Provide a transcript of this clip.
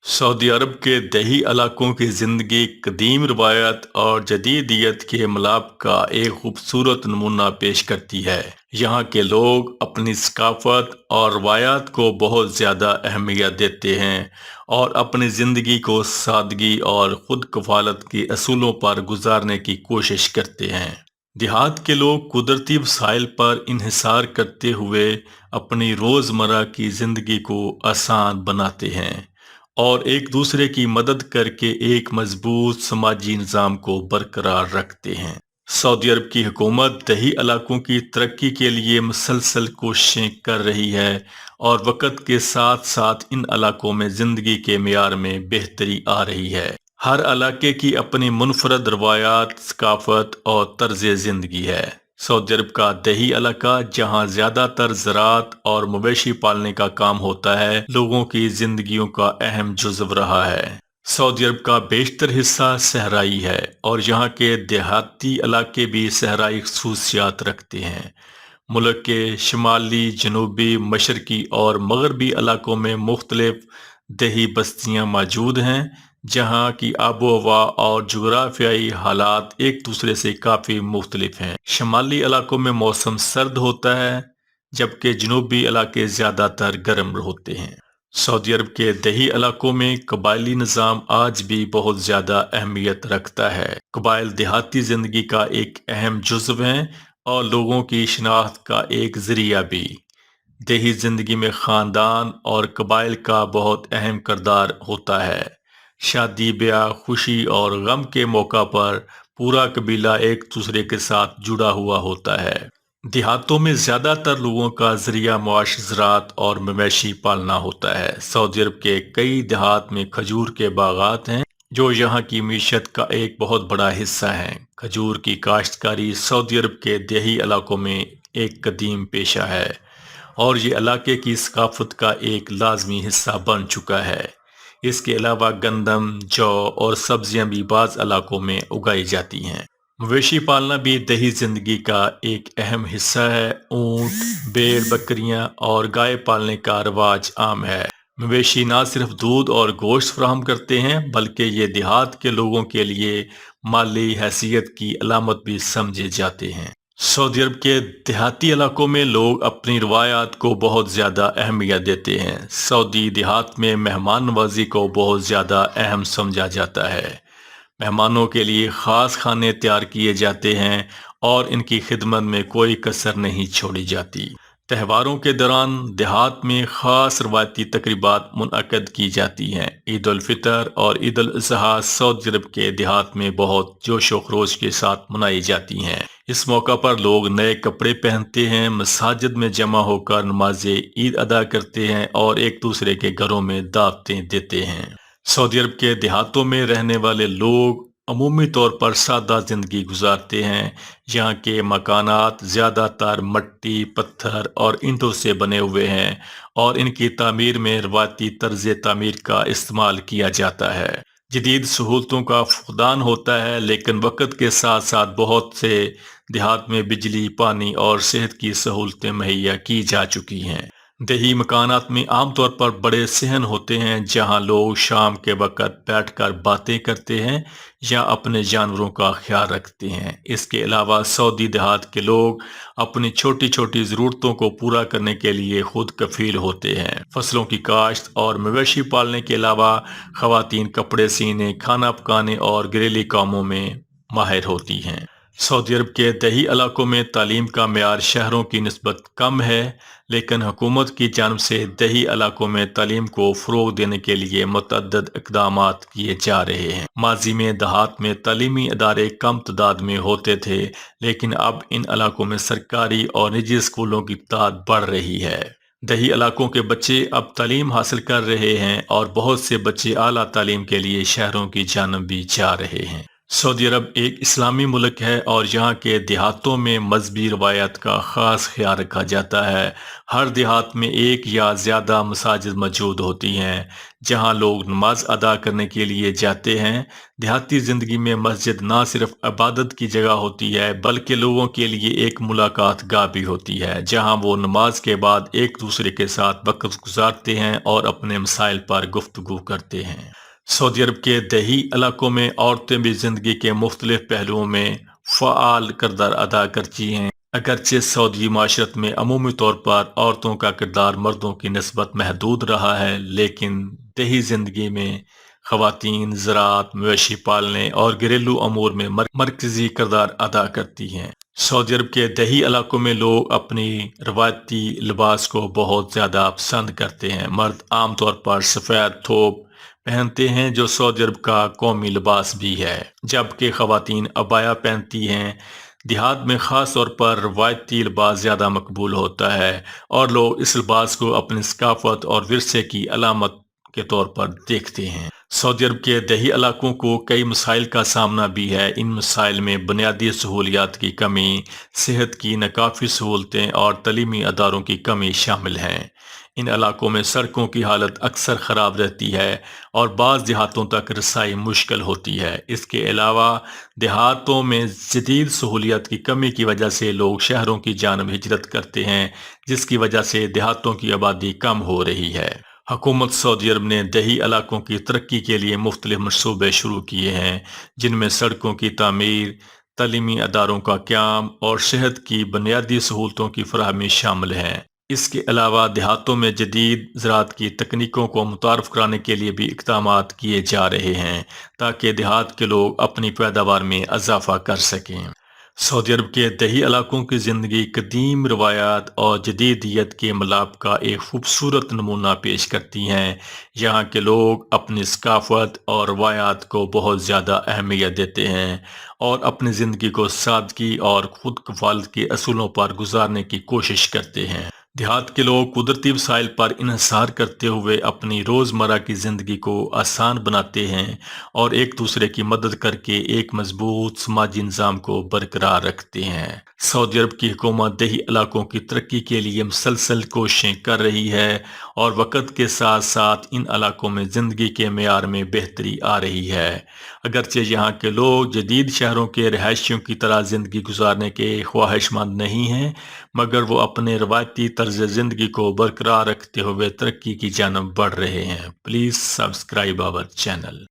سعودی عرب کے دیہی علاقوں کی زندگی قدیم روایت اور جدیدیت کے ملاپ کا ایک خوبصورت نمونہ پیش کرتی ہے۔ یہاں کے لوگ اپنی ثقافت اور روایات کو بہت زیادہ اہمیت دیتے ہیں اور اپنی زندگی کو سادگی اور خود کفالت کے اصولوں پر گزارنے کی کوشش کرتے ہیں۔ دیہات کے لوگ قدرتی وسائل پر انحصار کرتے ہوئے اپنی روزمرہ کی زندگی کو آسان بناتے ہیں اور ایک دوسرے کی مدد کر کے ایک مضبوط سماجی نظام کو برقرار رکھتے ہیں۔ سعودی عرب کی حکومت دیہی علاقوں کی ترقی کے لیے مسلسل کوششیں کر رہی ہے اور وقت کے ساتھ ساتھ ان علاقوں میں زندگی کے معیار میں بہتری آ رہی ہے۔ ہر علاقے کی اپنی منفرد روایات، ثقافت اور طرز زندگی ہے۔ سعودی عرب کا دیہی علاقہ، جہاں زیادہ تر زراعت اور مویشی پالنے کا کام ہوتا ہے، لوگوں کی زندگیوں کا اہم جزو رہا ہے۔ سعودی عرب کا بیشتر حصہ صحرائی ہے اور یہاں کے دیہاتی علاقے بھی صحرائی خصوصیات رکھتے ہیں۔ ملک کے شمالی، جنوبی، مشرقی اور مغربی علاقوں میں مختلف دیہی بستیاں موجود ہیں، جہاں کی آب و ہوا اور جغرافیائی حالات ایک دوسرے سے کافی مختلف ہیں۔ شمالی علاقوں میں موسم سرد ہوتا ہے، جبکہ جنوبی علاقے زیادہ تر گرم ہوتے ہیں۔ سعودی عرب کے دیہی علاقوں میں قبائلی نظام آج بھی بہت زیادہ اہمیت رکھتا ہے۔ قبائل دیہاتی زندگی کا ایک اہم جزو ہیں اور لوگوں کی شناخت کا ایک ذریعہ بھی۔ دیہی زندگی میں خاندان اور قبائل کا بہت اہم کردار ہوتا ہے۔ شادی، بیاہ، خوشی اور غم کے موقع پر پورا قبیلہ ایک دوسرے کے ساتھ جڑا ہوا ہوتا ہے۔ دیہاتوں میں زیادہ تر لوگوں کا ذریعہ معاش زراعت اور مویشی پالنا ہوتا ہے۔ سعودی عرب کے کئی دیہات میں کھجور کے باغات ہیں، جو یہاں کی معیشت کا ایک بہت بڑا حصہ ہیں۔ کھجور کی کاشتکاری سعودی عرب کے دیہی علاقوں میں ایک قدیم پیشہ ہے اور یہ علاقے کی ثقافت کا ایک لازمی حصہ بن چکا ہے۔ اس کے علاوہ گندم، جو اور سبزیاں بھی بعض علاقوں میں اگائی جاتی ہیں۔ مویشی پالنا بھی دیہی زندگی کا ایک اہم حصہ ہے۔ اونٹ، بھیڑ، بکریاں اور گائے پالنے کا رواج عام ہے۔ مویشی نہ صرف دودھ اور گوشت فراہم کرتے ہیں، بلکہ یہ دیہات کے لوگوں کے لیے مالی حیثیت کی علامت بھی سمجھے جاتے ہیں۔ سعودی عرب کے دیہاتی علاقوں میں لوگ اپنی روایات کو بہت زیادہ اہمیت دیتے ہیں۔ سعودی دیہات میں مہمان نوازی کو بہت زیادہ اہم سمجھا جاتا ہے۔ مہمانوں کے لیے خاص کھانے تیار کیے جاتے ہیں اور ان کی خدمت میں کوئی کسر نہیں چھوڑی جاتی۔ تہواروں کے دوران دیہات میں خاص روایتی تقریبات منعقد کی جاتی ہیں۔ عید الفطر اور عید الاضحیٰ سعودی عرب کے دیہات میں بہت جوش و خروش کے ساتھ منائی جاتی ہیں۔ اس موقع پر لوگ نئے کپڑے پہنتے ہیں، مساجد میں جمع ہو کر نماز عید ادا کرتے ہیں اور ایک دوسرے کے گھروں میں دعوتیں دیتے ہیں۔ سعودی عرب کے دیہاتوں میں رہنے والے لوگ عمومی طور پر سادہ زندگی گزارتے ہیں۔ یہاں کے مکانات زیادہ تر مٹی، پتھر اور اینٹوں سے بنے ہوئے ہیں اور ان کی تعمیر میں روایتی طرز تعمیر کا استعمال کیا جاتا ہے۔ جدید سہولتوں کا فقدان ہوتا ہے، لیکن وقت کے ساتھ ساتھ بہت سے دیہات میں بجلی، پانی اور صحت کی سہولتیں مہیا کی جا چکی ہیں۔ دیہی مکانات میں عام طور پر بڑے صحن ہوتے ہیں، جہاں لوگ شام کے وقت بیٹھ کر باتیں کرتے ہیں یا اپنے جانوروں کا خیال رکھتے ہیں۔ اس کے علاوہ سعودی دیہات کے لوگ اپنی چھوٹی چھوٹی ضرورتوں کو پورا کرنے کے لیے خود کفیل ہوتے ہیں۔ فصلوں کی کاشت اور مویشی پالنے کے علاوہ خواتین کپڑے سینے، کھانا پکانے اور گھریلو کاموں میں ماہر ہوتی ہیں۔ سعودی عرب کے دیہی علاقوں میں تعلیم کا معیار شہروں کی نسبت کم ہے، لیکن حکومت کی جانب سے دیہی علاقوں میں تعلیم کو فروغ دینے کے لیے متعدد اقدامات کیے جا رہے ہیں۔ ماضی میں دیہات میں تعلیمی ادارے کم تعداد میں ہوتے تھے، لیکن اب ان علاقوں میں سرکاری اور نجی اسکولوں کی تعداد بڑھ رہی ہے۔ دیہی علاقوں کے بچے اب تعلیم حاصل کر رہے ہیں اور بہت سے بچے اعلیٰ تعلیم کے لیے شہروں کی جانب بھی جا رہے ہیں۔ سعودی عرب ایک اسلامی ملک ہے اور یہاں کے دیہاتوں میں مذہبی روایات کا خاص خیال رکھا جاتا ہے۔ ہر دیہات میں ایک یا زیادہ مساجد موجود ہوتی ہیں جہاں لوگ نماز ادا کرنے کے لیے جاتے ہیں۔ دیہاتی زندگی میں مسجد نہ صرف عبادت کی جگہ ہوتی ہے بلکہ لوگوں کے لیے ایک ملاقات گاہ بھی ہوتی ہے جہاں وہ نماز کے بعد ایک دوسرے کے ساتھ وقت گزارتے ہیں اور اپنے مسائل پر گفتگو کرتے ہیں۔ سعودی عرب کے دیہی علاقوں میں عورتیں بھی زندگی کے مختلف پہلوؤں میں فعال کردار ادا کرتی ہیں۔ اگرچہ سعودی معاشرت میں عمومی طور پر عورتوں کا کردار مردوں کی نسبت محدود رہا ہے، لیکن دیہی زندگی میں خواتین زراعت، مویشی پالنے اور گھریلو امور میں مرکزی کردار ادا کرتی ہیں۔ سعودی عرب کے دیہی علاقوں میں لوگ اپنی روایتی لباس کو بہت زیادہ پسند کرتے ہیں۔ مرد عام طور پر سفید تھوپ پہنتے ہیں جو سعودی عرب کا قومی لباس بھی ہے، جبکہ خواتین عبایا پہنتی ہیں۔ دیہات میں خاص طور پر روایتی لباس زیادہ مقبول ہوتا ہے اور لوگ اس لباس کو اپنی ثقافت اور ورثے کی علامت کے طور پر دیکھتے ہیں۔ سعودی عرب کے دیہی علاقوں کو کئی مسائل کا سامنا بھی ہے۔ ان مسائل میں بنیادی سہولیات کی کمی، صحت کی ناکافی سہولتیں اور تعلیمی اداروں کی کمی شامل ہیں۔ ان علاقوں میں سڑکوں کی حالت اکثر خراب رہتی ہے اور بعض دیہاتوں تک رسائی مشکل ہوتی ہے۔ اس کے علاوہ دیہاتوں میں جدید سہولیات کی کمی کی وجہ سے لوگ شہروں کی جانب ہجرت کرتے ہیں، جس کی وجہ سے دیہاتوں کی آبادی کم ہو رہی ہے۔ حکومت سعودی عرب نے دیہی علاقوں کی ترقی کے لیے مختلف منصوبے شروع کیے ہیں، جن میں سڑکوں کی تعمیر، تعلیمی اداروں کا قیام اور صحت کی بنیادی سہولتوں کی فراہمی شامل ہیں۔ اس کے علاوہ دیہاتوں میں جدید زراعت کی تکنیکوں کو متعارف کرانے کے لیے بھی اقدامات کیے جا رہے ہیں تاکہ دیہات کے لوگ اپنی پیداوار میں اضافہ کر سکیں۔ سعودی عرب کے دیہی علاقوں کی زندگی قدیم روایات اور جدیدیت کے ملاپ کا ایک خوبصورت نمونہ پیش کرتی ہیں۔ یہاں کے لوگ اپنی ثقافت اور روایات کو بہت زیادہ اہمیت دیتے ہیں اور اپنی زندگی کو سادگی اور خود کفالت کے اصولوں پر گزارنے کی کوشش کرتے ہیں۔ دیہات کے لوگ قدرتی وسائل پر انحصار کرتے ہوئے اپنی روزمرہ کی زندگی کو آسان بناتے ہیں اور ایک دوسرے کی مدد کر کے ایک مضبوط سماجی نظام کو برقرار رکھتے ہیں۔ سعودی عرب کی حکومت دیہی علاقوں کی ترقی کے لیے مسلسل کوششیں کر رہی ہے اور وقت کے ساتھ ساتھ ان علاقوں میں زندگی کے معیار میں بہتری آ رہی ہے۔ اگرچہ یہاں کے لوگ جدید شہروں کے رہائشیوں کی طرح زندگی گزارنے کے خواہش مند نہیں ہیں، مگر وہ اپنے روایتی طرز زندگی کو برقرار رکھتے ہوئے ترقی کی جانب بڑھ رہے ہیں۔ Please subscribe our channel.